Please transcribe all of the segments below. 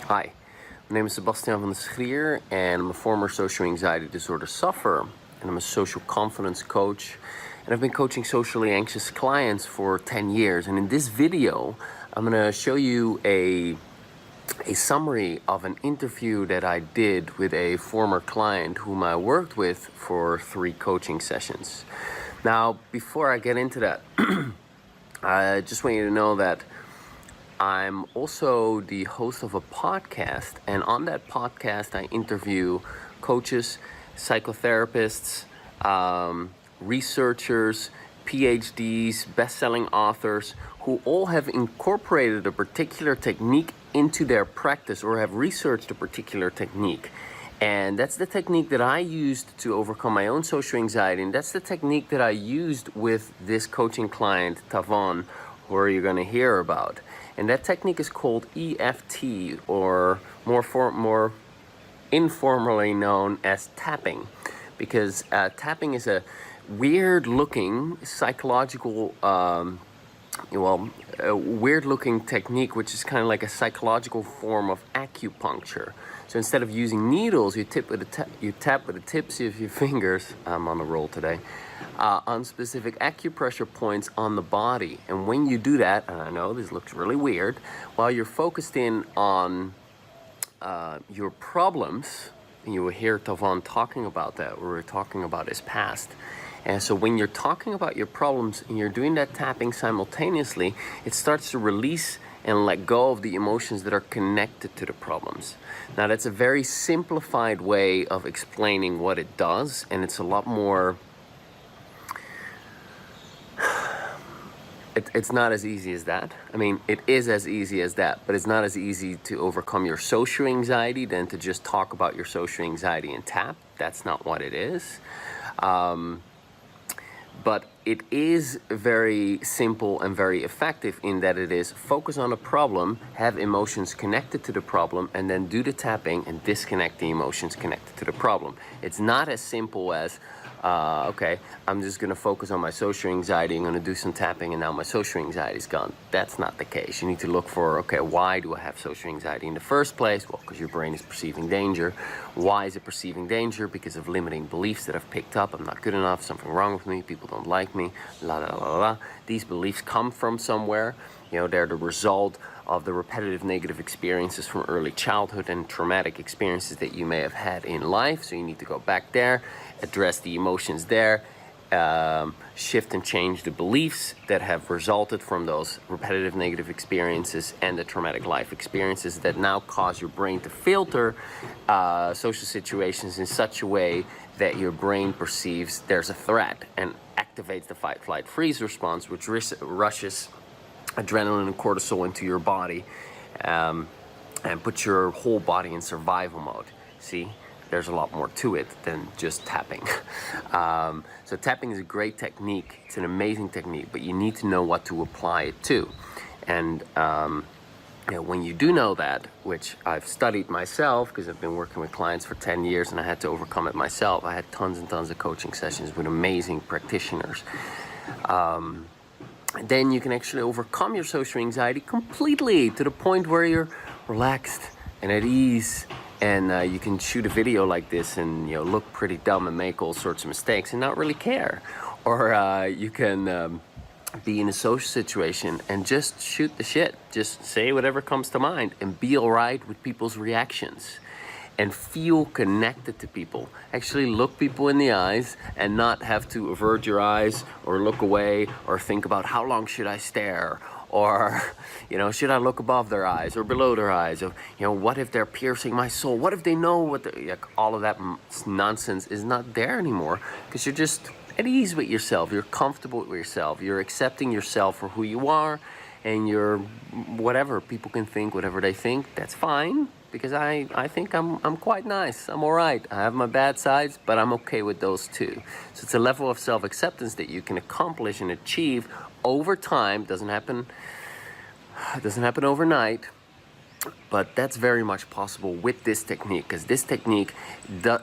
Hi, my name is Sebastian van der Schrier and I'm a former social anxiety disorder sufferer, and I'm a social confidence coach, and I've been coaching socially anxious clients for 10 years. And in this video I'm going to show you a summary of an interview that I did with a former client whom I worked with for 3 coaching sessions. Now, before I get into that, I just want you to know that I'm also the host of a podcast, and on that podcast I interview coaches, psychotherapists, researchers, PhDs, best-selling authors who all have incorporated a particular technique into their practice or have researched a particular technique. And that's the technique that I used to overcome my own social anxiety, and that's the technique that I used with this coaching client, Tavon, who you're going to hear about. And that technique is called EFT, or more informally known as tapping, because tapping is a weird-looking psychological, weird-looking technique, which is kind of like a psychological form of acupuncture. So instead of using needles, you tap with the tips of your fingers. I'm on a roll today. On specific acupressure points on the body. And when you do that, and I know this looks really weird, while you're focused in on your problems, and you will hear Tavon talking about that, we're talking about his past. And so when you're talking about your problems and you're doing that tapping simultaneously, it starts to release and let go of the emotions that are connected to the problems. Now, that's a very simplified way of explaining what it does, and it's a lot more... It's not as easy as that. I mean, it is as easy as that, but it's not as easy to overcome your social anxiety than to just talk about your social anxiety and tap. That's not what it is. But it is very simple and very effective in that it is focus on a problem, have emotions connected to the problem, and then do the tapping and disconnect the emotions connected to the problem. It's not as simple as, okay, I'm just going to focus on my social anxiety, I'm going to do some tapping, and now my social anxiety is gone. That's not the case. You need to look for, okay, why do I have social anxiety in the first place? Well, because your brain is perceiving danger. Why is it perceiving danger? Because of limiting beliefs that I've picked up. I'm not good enough, something wrong with me, people don't like me, la la la la. These beliefs come from somewhere. You know, they're the result of the repetitive negative experiences from early childhood and traumatic experiences that you may have had in life. So you need to go back there, address the emotions there, shift and change the beliefs that have resulted from those repetitive negative experiences and the traumatic life experiences that now cause your brain to filter social situations in such a way that your brain perceives there's a threat and activates the fight, flight, freeze response, which rushes adrenaline and cortisol into your body and puts your whole body in survival mode. See? There's a lot more to it than just tapping. So tapping is a great technique. It's an amazing technique, but you need to know what to apply it to. And when you do know that, which I've studied myself because I've been working with clients for 10 years and I had to overcome it myself. I had tons and tons of coaching sessions with amazing practitioners. Then you can actually overcome your social anxiety completely to the point where you're relaxed and at ease. And you can shoot a video like this and look pretty dumb and make all sorts of mistakes and not really care. Or you can be in a social situation and just shoot the shit. Just say whatever comes to mind and be all right with people's reactions. And feel connected to people. Actually look people in the eyes and not have to avert your eyes or look away or think about how long should I stare. Or, should I look above their eyes or below their eyes? Or, what if they're piercing my soul? What if they know what all of that nonsense is not there anymore? Because you're just at ease with yourself. You're comfortable with yourself. You're accepting yourself for who you are. And you're whatever. People can think whatever they think. That's fine. Because I think I'm quite nice. I'm all right. I have my bad sides, but I'm okay with those too. So it's a level of self-acceptance that you can accomplish and achieve over time. Doesn't happen overnight, but that's very much possible with this technique, because this technique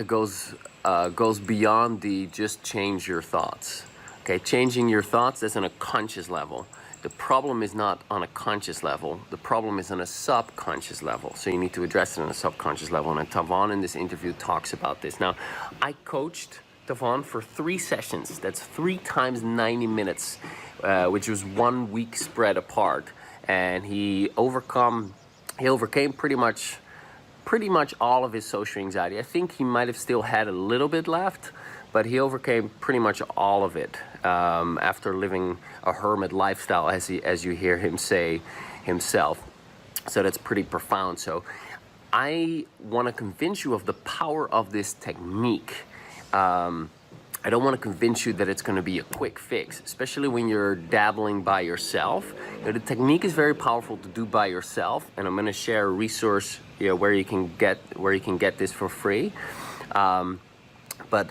goes beyond the just change your thoughts. Okay, changing your thoughts, that's on a conscious level. the problem is not on a conscious level. The problem is on a subconscious level. So you need to address it on a subconscious level. And Tavon in this interview talks about this. Now, I coached Tavon for 3 sessions. That's 3 times 90 minutes, which was 1 week spread apart. And he overcame pretty much all of his social anxiety. I think he might have still had a little bit left, but he overcame pretty much all of it after living a hermit lifestyle, as you hear him say himself. So that's pretty profound. So I want to convince you of the power of this technique. I don't want to convince you that it's going to be a quick fix, especially when you're dabbling by yourself. The technique is very powerful to do by yourself, and I'm going to share a resource where you can get this for free. But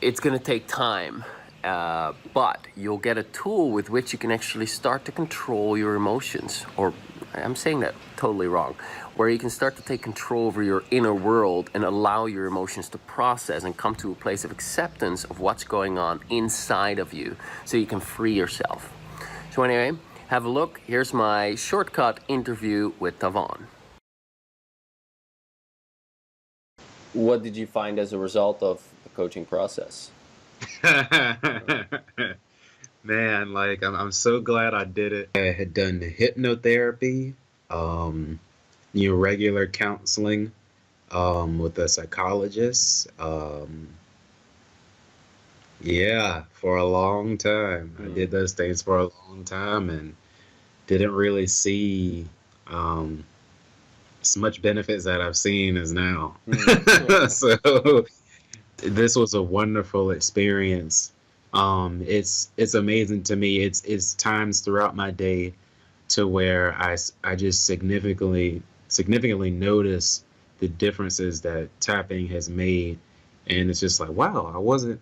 it's going to take time. But you'll get a tool with which you can actually start to control your emotions. Or I'm saying that totally wrong. Where you can start to take control over your inner world and allow your emotions to process and come to a place of acceptance of what's going on inside of you, so you can free yourself. So anyway, have a look. Here's my shortcut interview with Tavon. What did you find as a result of the coaching process? Man, like I'm so glad I did it. I had done the hypnotherapy, regular counseling with a psychologist. Yeah, for a long time. I did those things for a long time and didn't really see as much benefits that I've seen as now. So this was a wonderful experience. It's amazing to me. It's times throughout my day to where I just significantly notice the differences that tapping has made, and it's just like, wow, I wasn't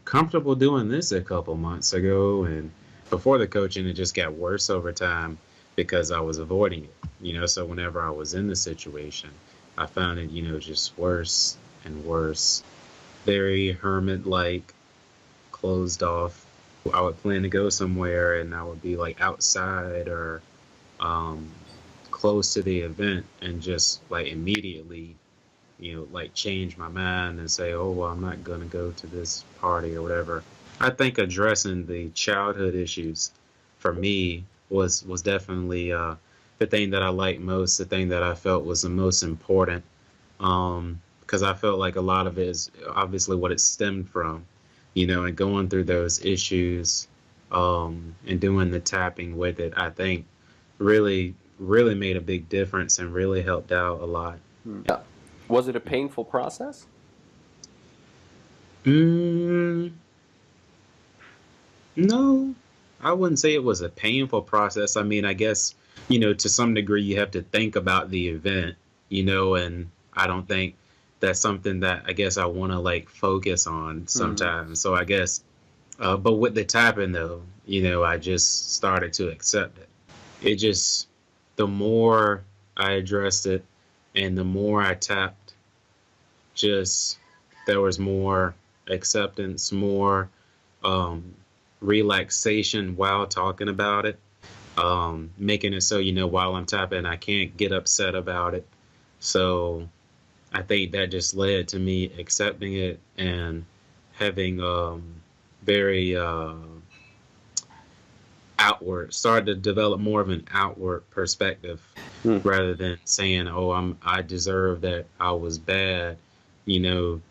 comfortable doing this a couple months ago, and before the coaching, it just got worse over time because I was avoiding it. So whenever I was in the situation, I found it, just worse and worse. Very hermit-like, closed off. I would plan to go somewhere and I would be like outside or close to the event and just like immediately, change my mind and say, oh, well, I'm not going to go to this party or whatever. I think addressing the childhood issues for me was definitely the thing that I liked most, the thing that I felt was the most important. Because I felt like a lot of it is obviously what it stemmed from, and going through those issues and doing the tapping with it, I think really made a big difference and really helped out a lot. Yeah. Was it a painful process? No, I wouldn't say it was a painful process. I mean, I guess, to some degree you have to think about the event, and I don't think that's something that I guess I want to like focus on sometimes. So I guess, but with the tapping though, I just started to accept it. It just, the more I addressed it and the more I tapped, just there was more acceptance, more relaxation while talking about it, making it so, while I'm tapping, I can't get upset about it. So I think that just led to me accepting it and having very started to develop more of an outward perspective rather than saying, oh, I deserve that I was bad. Through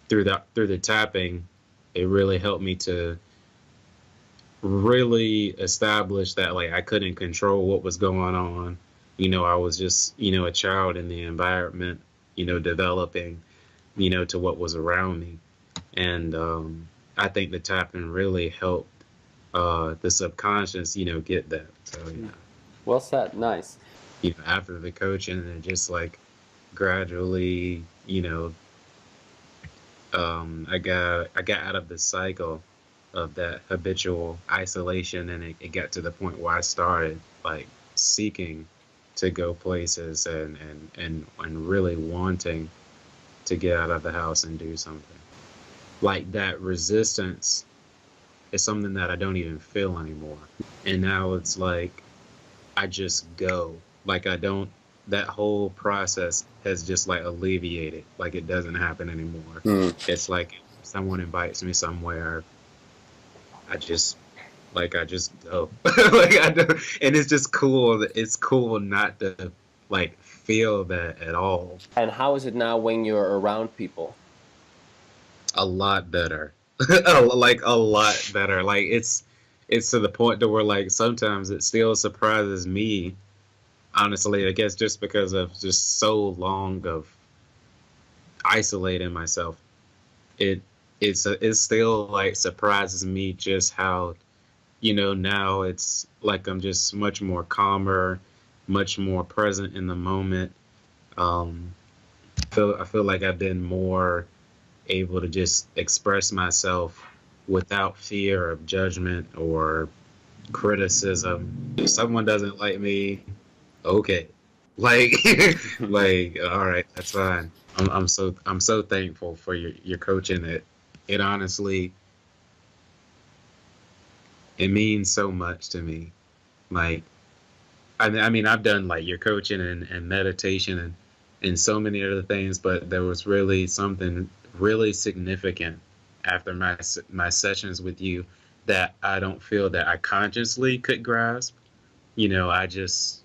the tapping, it really helped me to really establish that like I couldn't control what was going on. I was just, a child in the environment, developing, to what was around me. And I think the tapping really helped the subconscious, get that. So, Well said. Nice. After the coaching, and just like gradually, I got out of the cycle of that habitual isolation, and it got to the point where I started like seeking to go places and really wanting to get out of the house and do something. Like that resistance it's something that I don't even feel anymore. And now it's like I just go. Like I don't, that whole process has just like alleviated. Like it doesn't happen anymore. Hmm. It's like if someone invites me somewhere, I just I just go. Like I do, and it's just cool. It's cool not to like feel that at all. And how is it now when you're around people? A lot better. Like a lot better. Like it's to the point to where like sometimes it still surprises me, honestly, I guess just because of just so long of isolating myself. It it still like surprises me just how, now it's like I'm just much more calmer, much more present in the moment. Um I feel like I've been more able to just express myself without fear of judgment or criticism. If someone doesn't like me, okay. Like like all right, that's fine. I'm so thankful for your coaching. It honestly, it means so much to me. Like I mean I've done like your coaching and meditation and so many other things, but there was really something really significant after my sessions with you that I don't feel that I consciously could grasp. I just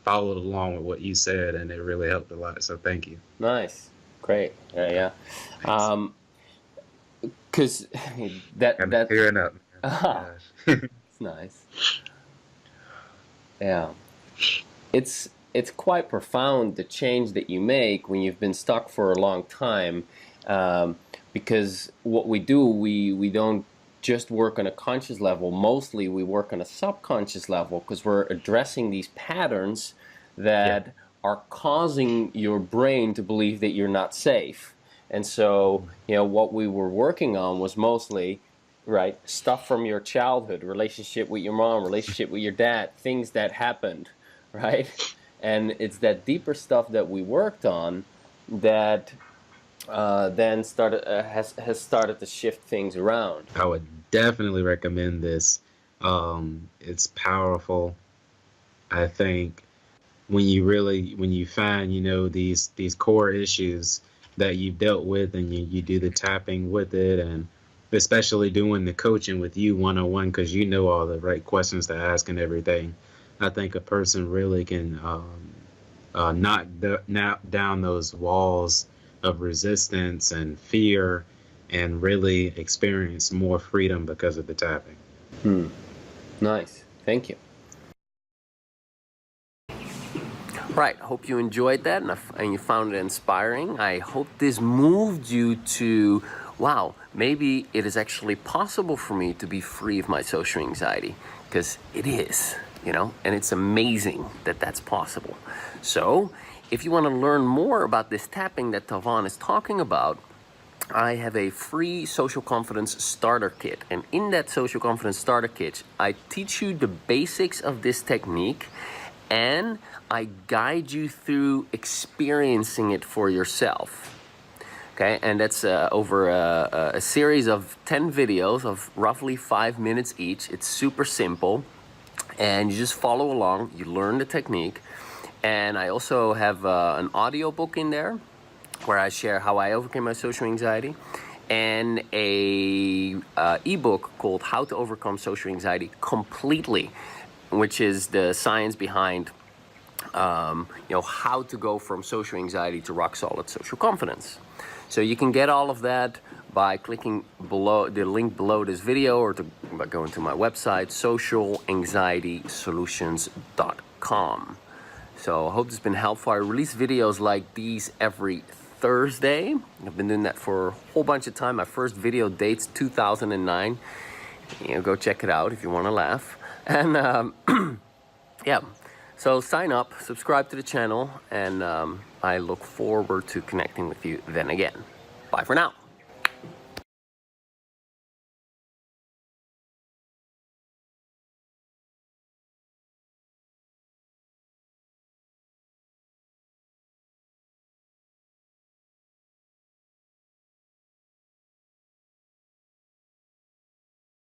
followed along with what you said, and it really helped a lot. So thank you. Nice. Great. Yeah. Thanks. Because I'm that tearing up. ah, Gosh. it's nice. Yeah. It's quite profound the change that you make when you've been stuck for a long time, um, because what we do, we don't just work on a conscious level. Mostly we work on a subconscious level because we're addressing these patterns Yeah. that are causing your brain to believe that you're not safe. And so, what we were working on was mostly, right, stuff from your childhood, relationship with your mom, relationship with your dad, things that happened, right? And it's that deeper stuff that we worked on that then started has started to shift things around. I would definitely recommend this. It's powerful. I think when you find, these core issues that you've dealt with and you do the tapping with it, and especially doing the coaching with you one-on-one because you know all the right questions to ask and everything, I think a person really can knock down those walls of resistance and fear and really experience more freedom because of the tapping. Hmm. Nice. Thank you. Right. Hope you enjoyed that and you found it inspiring. I hope this moved you to, wow, maybe it is actually possible for me to be free of my social anxiety, because it is, and it's amazing that that's possible. So if you want to learn more about this tapping that Tavon is talking about, I have a free social confidence starter kit. And in that social confidence starter kit, I teach you the basics of this technique and I guide you through experiencing it for yourself. Okay, and that's over a series of 10 videos of roughly 5 minutes each. It's super simple, and you just follow along. You learn the technique. And I also have an audio book in there where I share how I overcame my social anxiety, and a ebook called How to Overcome Social Anxiety Completely, which is the science behind how to go from social anxiety to rock solid social confidence. So you can get all of that by clicking below the link below this video, or by going to my website, socialanxietysolutions.com. So I hope this has been helpful. I release videos like these every Thursday. I've been doing that for a whole bunch of time. My first video dates 2009. Go check it out if you want to laugh. And yeah, so sign up, subscribe to the channel, and I look forward to connecting with you then again. Bye for now.